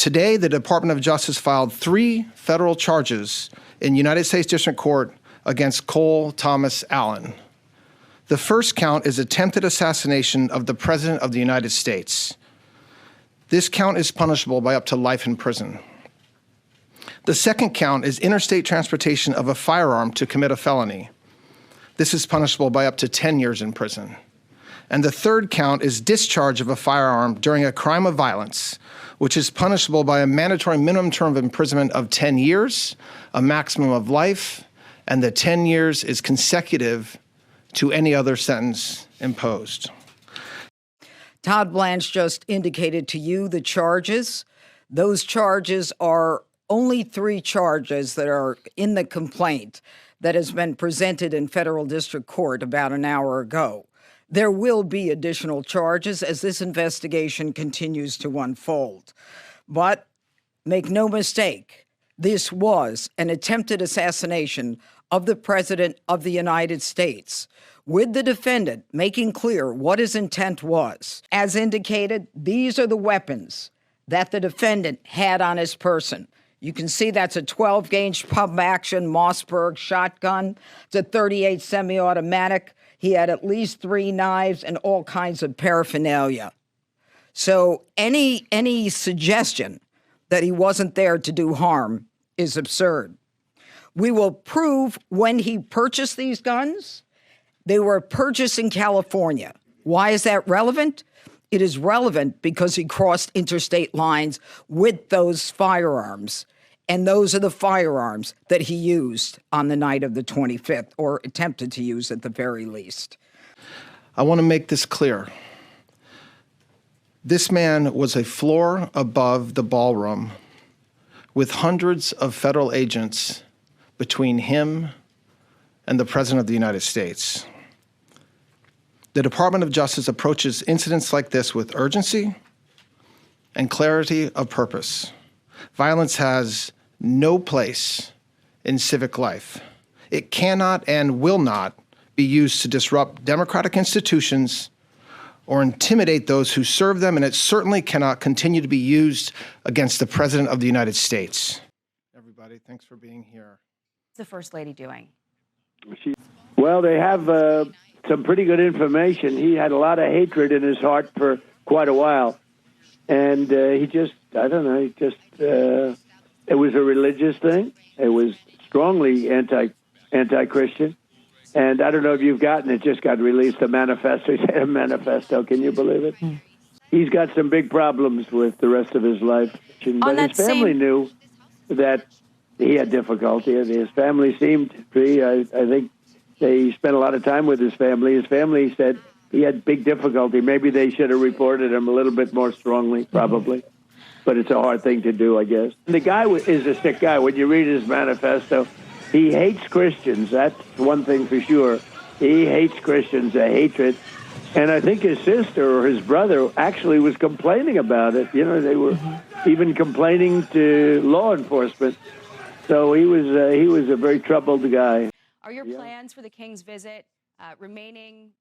Today, the Department of Justice filed 3 federal charges in United States District Court against Thomas Allen. The first count is attempted assassination of the President of the United States. This count is punishable by up to life in prison. The second count is interstate transportation of a firearm to commit a felony. This is punishable by up to 10 years in prison. And the third count is discharge of a firearm during a crime of violence, which is punishable by a mandatory minimum term of imprisonment of 10 years, a maximum of life, and the 10 years is consecutive to any other sentence imposed. Todd Blanche just indicated to you the charges. Those charges are only 3 charges that are in the complaint that has been presented in federal district court about an hour ago. There will be additional charges as this investigation continues to unfold. But make no mistake, this was an attempted assassination of the President of the United States, with the defendant making clear what his intent was. As indicated, these are the weapons that the defendant had on his person. You can see that's a 12-gauge pump-action Mossberg shotgun. It's a .38 semi-automatic. He had at least 3 knives and all kinds of paraphernalia. So any suggestion that he wasn't there to do harm is absurd. We will prove when he purchased these guns. They were purchased in California. Why is that relevant? It is relevant because he crossed interstate lines with those firearms. And those are the firearms that he used on the night of the 25th, or attempted to use at the very least. I want to make this clear. This man was a floor above the ballroom with hundreds of federal agents between him and the President of the United States. The Department of Justice approaches incidents like this with urgency and clarity of purpose. Violence has no place in civic life. It cannot and will not be used to disrupt democratic institutions or intimidate those who serve them, and it certainly cannot continue to be used against the President of the United States. Everybody, thanks for being here. What's the First Lady doing? Well, they have some pretty good information. He had a lot of hatred in his heart for quite a while. And he just, I don't know, it was a religious thing. It was strongly anti-Christian. And I don't know if you've gotten it, just got released, a manifesto. He said a manifesto. Can you believe it? He's got some big problems with the rest of his life. But his family knew that he had difficulty. His family seemed to be, I think they spent a lot of time with his family. His family said he had big difficulty. Maybe they should have reported him a little bit more strongly, probably. But it's a hard thing to do, I guess. The guy is a sick guy. When you read his manifesto, he hates Christians. That's one thing for sure. He hates Christians, a hatred. And I think his sister or his brother actually was complaining about it. You know, they were even complaining to law enforcement. So he was a very troubled guy. Are your plans for the King's visit remaining